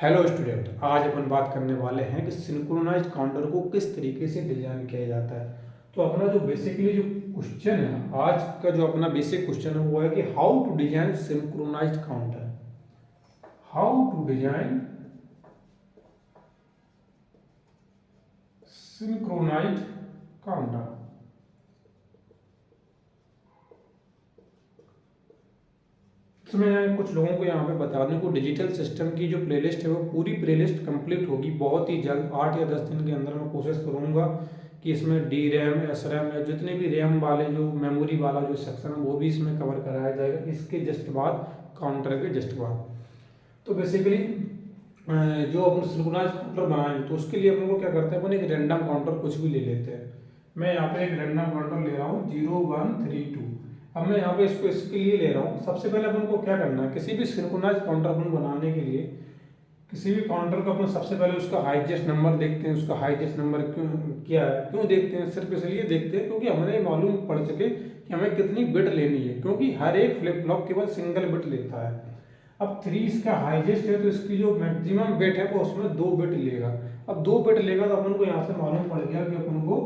Hello student, आज अपन बात करने वाले हैं कि सिंक्रोनाइज्ड काउंटर को किस तरीके से डिजाइन किया जाता है। तो अपना जो बेसिकली जो क्वेश्चन है, आज का जो अपना बेसिक क्वेश्चन है वो है कि how to design synchronised counter. How to design synchronised counter. तो मैं कुछ लोगों को यहाँ पे बता दूं कि डिजिटल सिस्टम की जो प्लेलिस्ट है वो पूरी प्लेलिस्ट कंप्लीट होगी बहुत ही जल्द, 8 या 10 दिन के अंदर मैं कोशिश करूँगा कि इसमें डी रैम, एस रैम या जितने भी रैम वाले जो मेमोरी वाला जो सेक्शन है वो भी इसमें कवर कराया जाएगा। इसके जस्ट बाद काउंटर के जस्ट बाद तो बेसिकली जो अपन सिंक्रोनाइज काउंटर बनाएंगे तो उसके लिए अपन को क्या करते हैं, अपन एक रैंडम काउंटर कुछ भी ले लेते हैं। मैं यहाँ पे एक रैंडम काउंटर ले रहा हूँ 0132। अब मैं यहाँ पे इसको इसके लिए ले रहा हूँ। सबसे पहले अपन को क्या करना है, किसी भी सिंक्रोनाइज काउंटर अपन बनाने के लिए किसी भी काउंटर का अपन सबसे पहले उसका हाईएस्ट नंबर देखते हैं। उसका हाईएस्ट नंबर क्या है, क्यों देखते हैं? सिर्फ इसलिए देखते हैं क्योंकि हमें मालूम पड़ सके कि हमें कितनी बिट लेनी है, क्योंकि हर एक फ्लिप फ्लॉप केवल सिंगल बिट लेता है। अब 3 इसका हाईएस्ट है तो इसकी जो मैक्सिमम बिट है वो उसमें 2 बिट लेगा। अब 2 बिट लेगा तो अपन को यहाँ से मालूम पड़ गया कि अपन को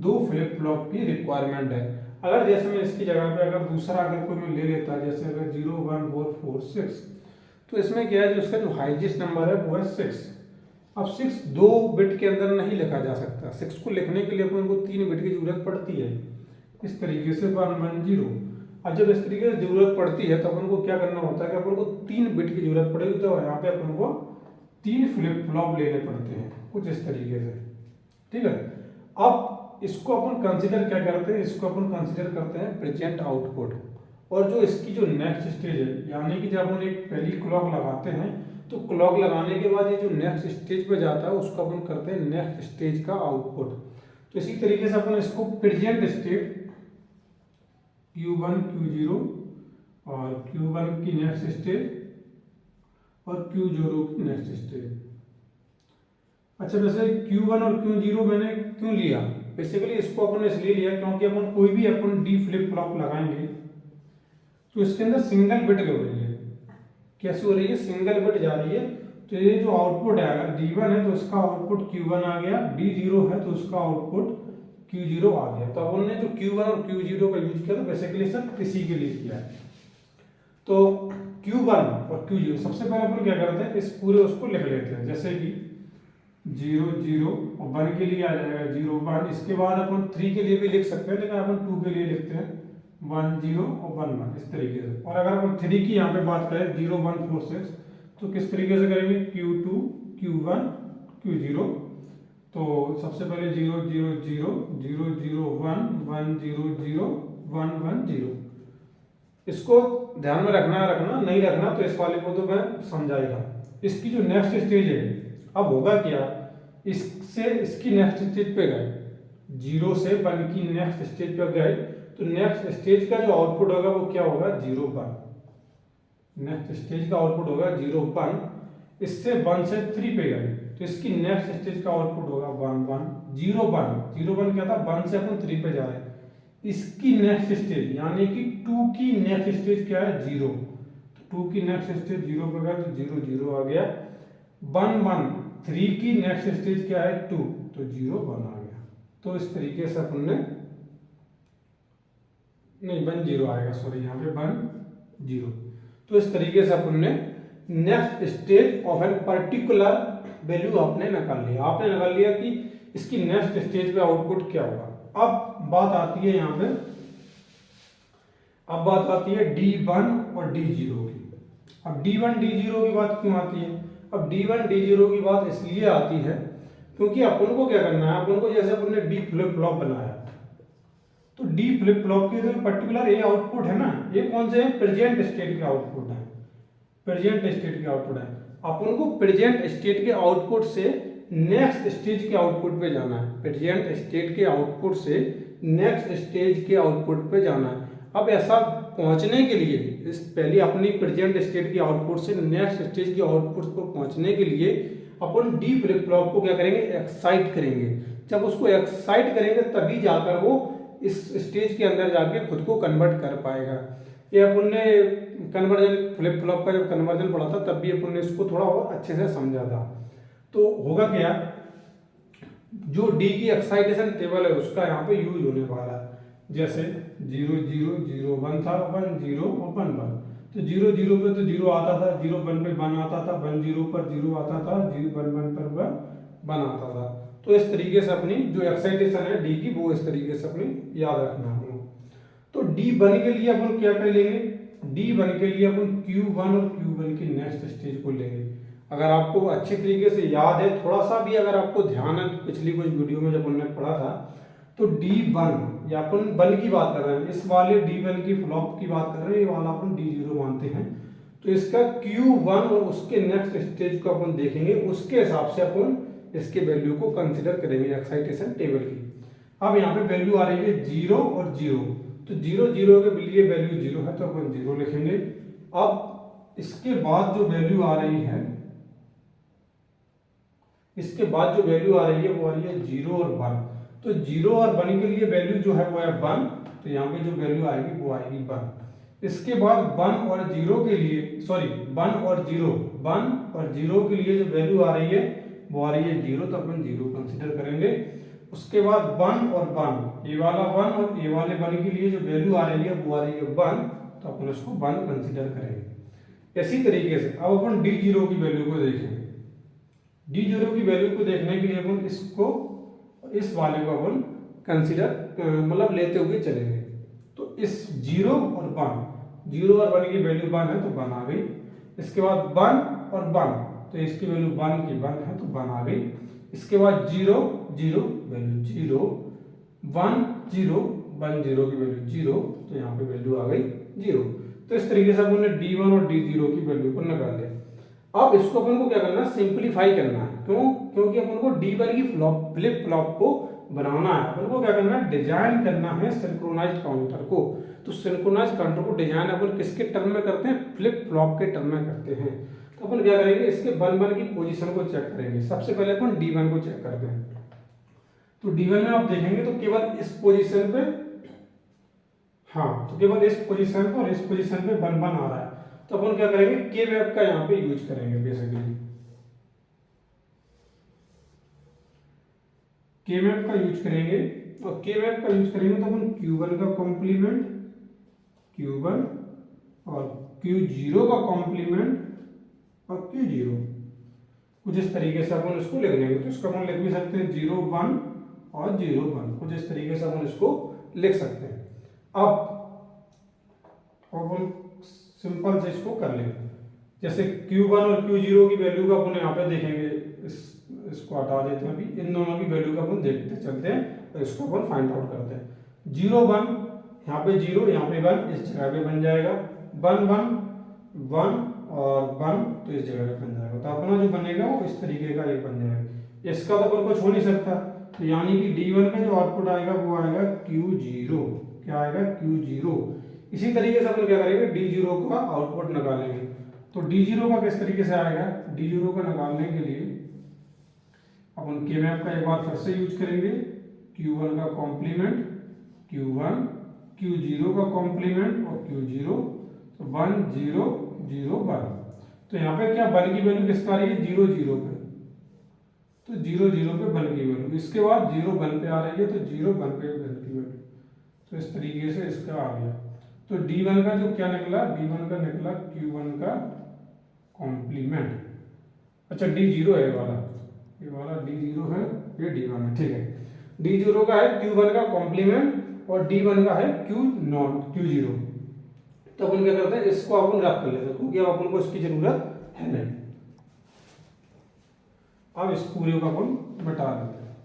2 फ्लिप फ्लॉप की रिक्वायरमेंट है। अगर जैसे मैं इसकी जगह पे अगर दूसरा अगर कोई मैं ले लेता है, जैसे अगर 01446, तो इसमें क्या है, जो उसका जो हाईएस्ट नंबर है वो है 6। अब 6 2 बिट के अंदर नहीं लिखा जा सकता। 6 को लिखने के लिए अपन को 3 बिट की जरूरत पड़ती है। इस तरीके से 110। अब जब इस तरीके से जरूरत पड़ती है तो अपन को क्या करना होता है कि अपन को 3 बिट की जरूरत पड़ेगी, तो यहाँ पे अपन को 3 फ्लिप फ्लॉप लेने पड़ते हैं कुछ इस तरीके से। ठीक है, अब इसको अपन कंसीडर क्या करते हैं, इसको अपन कंसीडर करते हैं प्रेजेंट आउटपुट। और जो इसकी जो नेक्स्ट स्टेज है, यानी कि जब अपन एक पहली क्लॉक लगाते हैं तो क्लॉक लगाने के बाद ये जो नेक्स्ट स्टेज पे जाता है उसको अपन करते हैं नेक्स्ट स्टेज का आउटपुट। तो इसी तरीके से अपन इसको प्रेजेंट स्टेट Q1 Q0 और Q1 की नेक्स्ट स्टेज और Q0 की नेक्स्ट स्टेज। अच्छा, वैसे Q1 और Q0 मैंने क्यों लिया? बेसिकली इसको अपन इसलिए लिया क्योंकि अपन कोई भी अपन डी फ्लिप फ्लॉप लगाएंगे तो इसके अंदर सिंगल बिट हो रही है। कैसे हो रही है? सिंगल बिट जा रही है। तो ये जो आउटपुट है, अगर D1 है तो इसका आउटपुट Q1 आ गया, D0 है तो उसका आउटपुट Q0 आ गया। तो अपन ने जो Q1 और Q0 का यूज किया तो बेसिकली सब इसी के लिए किया है। तो Q1 और Q0 सबसे पहले अपन क्या करते हैं, इस पूरे उसको लिख लेते हैं। जैसे कि 0 0 और 1 के लिए आ जाएगा 0 1। इसके बाद अपन 3 के लिए भी लिख सकते हैं, लेकिन अपन 2 के लिए लिखते हैं 1 0 और 1 1 इस तरीके से। और अगर अपन 3 की यहाँ पे बात करें 0 1 4 6, तो किस तरीके से करेंगे? Q2 Q1 Q0। तो सबसे पहले 0 0 0 0 0 1 1 0 0 1 1 0। इसको ध्यान में रखना नहीं रखना तो इस वाले को तो मैं समझाएगा। इसकी जो नेक्स्ट स्टेज है, अब होगा क्या, इससे इसकी नेक्स्ट स्टेज पे गए, 0 से 1 की नेक्स्ट स्टेज पे गए तो नेक्स्ट स्टेज का जो आउटपुट होगा वो क्या होगा? 0 1। नेक्स्ट स्टेज का आउटपुट होगा 0 1। इससे 1 से 3 पे गए तो इसकी नेक्स्ट स्टेज का आउटपुट होगा 1 1 0 1 0 1। क्या था? 1 से अपन 3 पे जा रहे हैं। इसकी नेक्स्ट स्टेज यानी कि 2 की नेक्स्ट स्टेज क्या है? 0। तो 2 की नेक्स्ट स्टेज 0 पे गया तो 0 0 आ गया। 1 1 3 की नेक्स्ट स्टेज क्या है? 2, तो 0 1 आ गया। तो इस तरीके से अपन ने नहीं 1 0 आएगा, सॉरी यहाँ पे 1 0। तो इस तरीके से अपन ने next stage of an particular value आपने निकाल लिया। आपने निकाल लिया कि इसकी नेक्स्ट स्टेज पे आउटपुट क्या होगा। अब बात आती है यहाँ पे, अब बात आती है D1 और D0 की। अब D1 D0 की बात क्यों आती है? अब D1 D0 की बात इसलिए आती है क्योंकि अपन को क्या करना है, अपन को जैसे अपन ने D फ्लिप फ्लॉप बनाया तो D फ्लिप फ्लॉप के जो पर्टिकुलर ये आउटपुट है ना, ये कौन से हैं? प्रेजेंट स्टेट के आउटपुट है। प्रेजेंट स्टेट के आउटपुट है। अपन को प्रेजेंट स्टेट के आउटपुट से नेक्स्ट स्टेज के आउटपुट पे जाना है। प्रेजेंट स्टेट के आउटपुट से नेक्स्ट स्टेज के आउटपुट पे जाना है। अब ऐसा पहुंचने के लिए इस पहले अपनी प्रेजेंट स्टेट के आउटपुट से नेक्स्ट स्टेज के आउटपुट पर पहुंचने के लिए अपन डी फ्लिप फ्लॉप को क्या करेंगे? एक्साइट करेंगे। जब उसको एक्साइट करेंगे तभी जाकर वो इस स्टेज के अंदर जाके खुद को कन्वर्ट कर पाएगा। ये अपन ने कन्वर्जन फ्लिप फ्लॉप का जब कन्वर्जन पढ़ा था तब भी अपन ने इसको थोड़ा और अच्छे से समझा था। तो होगा क्या, जो डी की एक्साइटेशन टेबल है उसका यहाँ पे यूज होने वाला है। जैसे 0 0 0 1 था, 1 0 और 1 1, तो 0 0 पे तो 0 आता था, 0 1 पे 1 आता था, 1 0 पर 0 आता था, 0 1 1 पर 1 आता था। तो इस तरीके से अपनी जो एक्साइटेशन है डी की वो इस तरीके से अपनी याद रखना है। तो D1 के लिए अपन क्या कर लेंगे, D1 के लिए अपन Q1 और Q1 की नेक्स्ट स्टेज को लेंगे। अगर आपको अच्छी तरीके से याद है, थोड़ा सा भी अगर आपको ध्यान है, पिछली कुछ वीडियो में जब हमने पढ़ा था, तो D1 या अपन 1 की बात कर रहे हैं, इस वाले D1 की फ्लॉप की बात कर रहे हैं, ये वाला अपन D0 मानते हैं। तो इसका Q1 और उसके नेक्स्ट स्टेज को अपन देखेंगे, उसके हिसाब से अपन इसके वैल्यू को कंसिडर करेंगे एक्साइटेशन टेबल की। अब यहाँ पे वैल्यू आ रही है 0 और 0, तो 0 0 के लिए वैल्यू 0 है तो अपन 0 लिखेंगे। अब इसके बाद जो वैल्यू आ रही है, इसके बाद जो वैल्यू आ रही है वो आ रही है 0 और 1, तो 0 और 1 के लिए वैल्यू जो है वो है 1, तो यहाँ पे जो वैल्यू आएगी वो आएगी 1। इसके बाद 1 और 0 के लिए, सॉरी 1 और 0 के लिए जो वैल्यू आ रही है वो आ रही है 0, तो अपन 0 कंसिडर करेंगे। उसके बाद 1 और 1, ये वाला 1 और ये वाले 1 के लिए जो वैल्यू आ रही है वो आ रही है 1, तो अपन उसको 1 कंसिडर करेंगे। इसी तरीके से अब अपन D0 की वैल्यू को देखेंगे। D0 की वैल्यू को देखने के लिए अपन इसको, इस वाले को अपन कंसिडर मतलब लेते हुए चलेंगे। तो इस 0 और 1 की वैल्यू 1 है तो 1 आ गई। इसके बाद 1 और 1, तो इसकी वैल्यू 1 की 1 है तो 1 आ गई। इसके बाद 0 0 वैल्यू 0, 1 0 1 0 की वैल्यू 0, तो यहाँ पे वैल्यू आ गई 0। तो इस तरीके से अपन ने D1 और D0 की वैल्यू को निकाल लिया। अब इसको अपन को क्या करना है, सिंप्लीफाई करना है। क्यों? क्योंकि अपन को D1 की फ्लिप फ्लॉप को बनाना है। अपन को क्या करना है, डिजाइन करना है सिंक्रोनाइज्ड काउंटर को। तो सिंक्रोनाइज्ड काउंटर को डिजाइन अपन किसके टर्म में करते हैं, फ्लिप फ्लॉप के टर्म में करते हैं। तो अपन क्या करेंगे, इसके 1 1 की पोजीशन को चेक करेंगे। सबसे पहले अपन D1 को चेक करते हैं। तो D1 में आप देखेंगे तो केवल इस पोजीशन पे, हाँ, तो केवल इस पोजीशन पर और इस पोजीशन पे 1 1 आ रहा है। तो अपन क्या करेंगे, के मैप का यहाँ पे यूज करेंगे। बेसिकली के मैप का यूज करेंगे, और के मैप का यूज करेंगे तो अपन Q1 का कॉम्प्लीमेंट Q1 और Q0 का कॉम्प्लीमेंट और Q0, कुछ इस तरीके से अपन इसको लिख लेंगे। तो इसको अपन लिख भी सकते हैं 0 1 और 0 1, कुछ इस तरीके से अपन इसको लिख सकते हैं। अब अपन सिंपल से इसको कर लेंगे। जैसे Q1 और Q0 की वैल्यू का अपन यहाँ पे देखेंगे, इसको हटा देते हैं। अभी इन दोनों की वैल्यू का अपन देखते चलते हैं और इसको अपन फाइंड आउट करते हैं। 0 1, यहाँ पे 0, यहाँ पे 1, इस जगह पे बन जाएगा। 1 1 1 और 1, तो इस जगह पे बन जाएगा। तो अपना जो बनेगा वो इस तरीके का एक बन जाएगा। इसका तो अपन कुछ हो नहीं सकता, तो यानी कि D1 का जो आउटपुट आएगा वो आएगा Q0। क्या आएगा, Q0। इसी तरीके से अपन क्या करेंगे, D0 का आउटपुट निकालेंगे। तो D0 का किस तरीके से आएगा, D0 का निकालने के लिए अपन के मैप का एक बार फिर से यूज करेंगे। Q1 का कॉम्प्लीमेंट Q1, Q0 का कॉम्प्लीमेंट और Q0, तो 1 0 0 1। तो यहाँ पे क्या 1 की वैल्यू किसका आ रही है, 0 0 पे, तो 0 0 पे 1 की वैल्यू। इसके बाद 0 1 पे आ रही है, तो 0 1 पे 1 की वैल्यू। तो इस तरीके से इसका आ गया। तो D1 का जो क्या निकला, D1 का निकला Q1 का कॉम्प्लीमेंट। अच्छा D0 है ये वाला D0 है, ये D1 है, ठीक है। D0 का है Q1 का कॉम्प्लीमेंट और D1 का है Q0। तो अपन क्या करते हैं, इसको अपन रख कर लेते हैं क्योंकि अब अपन को इसकी जरूरत है नहीं। अब इस पूरे को अपन बता देते हैं।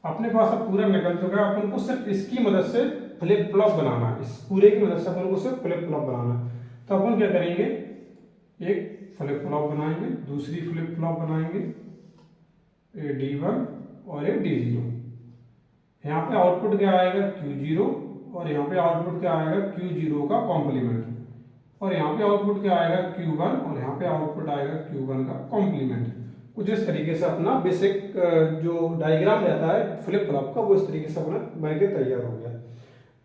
अपने पास अब पूरा निकल चुका है। अपन को सिर्फ इसकी मदद से फ्लिप फ्लॉप बनाना है। इस पूरे की मदद से अपन को सिर्फ फ्लिप फ्लॉप बनाना है। तो अपन क्या करेंगे, एक फ्लिप फ्लॉप बनाएंगे, दूसरी फ्लिप फ्लॉप बनाएंगे, ये D1 और ये D0। यहाँ पे आउटपुट क्या आएगा, Q0, और यहाँ पे आउटपुट क्या आएगा, Q0 का कॉम्प्लीमेंट, और यहाँ पे आउटपुट क्या आएगा, Q1, और यहाँ पे आउटपुट आएगा Q1 का कॉम्प्लीमेंट। कुछ इस तरीके से अपना बेसिक जो डायग्राम रहता है फ्लिप फ्लॉप का, वो इस तरीके से अपना बन के तैयार हो गया।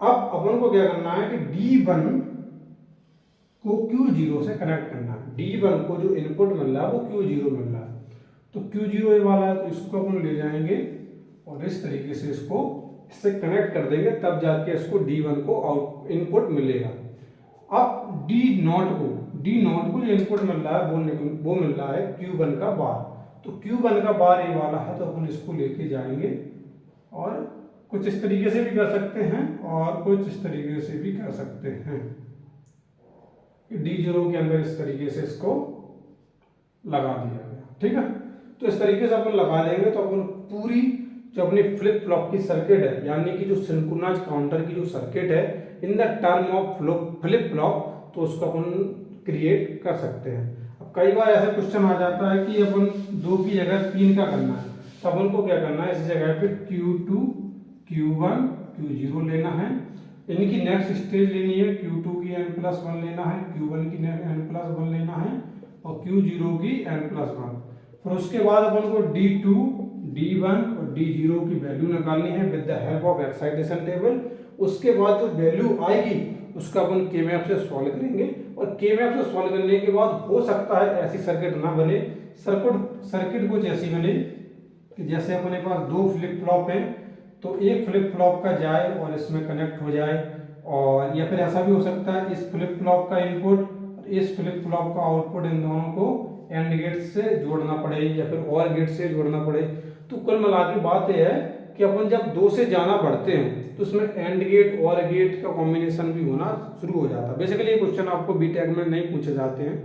अब अपन को क्या करना है कि D1 को Q0 से कनेक्ट करना है। D1 को जो इनपुट मिल रहा है वो Q0 मिल रहा है, तो Q0 ये वाला है, तो इसको अपन ले जाएंगे और इस तरीके से इसको इससे कनेक्ट कर देंगे, तब जाके इसको D1 को आउट इनपुट मिलेगा। अब D0 को जो इनपुट मिल रहा है वो मिल रहा है Q1 का बार, तो Q1 का बार ये वाला है, तो अपन इसको लेके जाएंगे और कुछ इस तरीके से भी कर सकते हैं और कुछ इस तरीके से भी कर सकते हैं। D0 के अंदर इस तरीके से इसको लगा दिया गया, ठीक है। तो इस तरीके से अपन लगा देंगे तो अपन पूरी जो अपनी फ्लिप फ्लॉप की सर्किट है, यानी कि जो सिंक्रोनाइज काउंटर की जो सर्किट है in the term of flip flop, तो उसको अपन क्रिएट कर सकते हैं। अब कई बार ऐसा क्वेश्चन आ जाता है कि अपन 2 की जगह 3 का करना है, तो अपन को क्या करना है, इस जगह पे Q2 Q1 Q0 लेना है, इनकी नेक्स्ट स्टेज लेनी है, Q2 की n+1 लेना है, Q1 की n+1 लेना है और Q0 की n+1। फिर उसके बाद अपन को D2 D1 और D0 की वैल्यू निकालनी है with the help of excitation table. उसके बाद जो वैल्यू आएगी उसका अपन K-मैप से सॉल्व करेंगे, और K-मैप से सॉल्व करने के बाद हो सकता है ऐसी सर्किट ना बने, सर्किट कुछ ऐसी बने कि जैसे अपने पास 2 फ्लिप फ्लॉप है, तो एक फ्लिप फ्लॉप का जाए और इसमें कनेक्ट हो जाए, और या फिर ऐसा भी हो सकता है इस फ्लिप फ्लॉप का इनपुट और इस फ्लिप फ्लॉप का आउटपुट, इन दोनों को एंड गेट से जोड़ना पड़े या फिर और गेट से जोड़ना पड़े। तो कुल मिला के बात यह है कि अपन जब 2 से जाना बढ़ते हैं तो उसमें एंड गेट और गेट का कॉम्बिनेशन भी होना शुरू हो जाता है। बेसिकली ये क्वेश्चन आपको बीटेक में नहीं पूछे जाते हैं,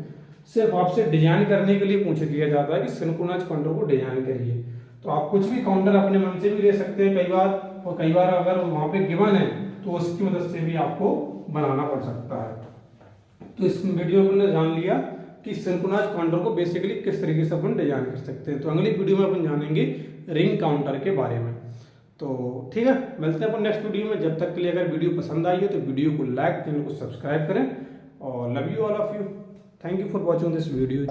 सिर्फ आपसे डिजाइन करने के लिए पूछ दिया जाता है कि सिंक्रोनाइज काउंटर को डिजाइन करिए। तो आप कुछ भी काउंटर अपने मन से भी ले सकते हैं कई बार, और कई बार अगर वहां पे गिवन है तो उसकी मदद से भी आपको बनाना पड़ सकता है। तो इस वीडियो में हमने जान लिया कि सिंक्रोनाइज काउंटर को बेसिकली किस तरीके से अपन डिजाइन कर सकते हैं। तो अगली वीडियो में अपन जानेंगे रिंग काउंटर के बारे में। तो ठीक है, मिलते हैं अपन नेक्स्ट वीडियो में। जब तक के लिए अगर वीडियो पसंद आई हो तो वीडियो को लाइक, चैनल को सब्सक्राइब करें, और love you all of you. Thank you for watching this video.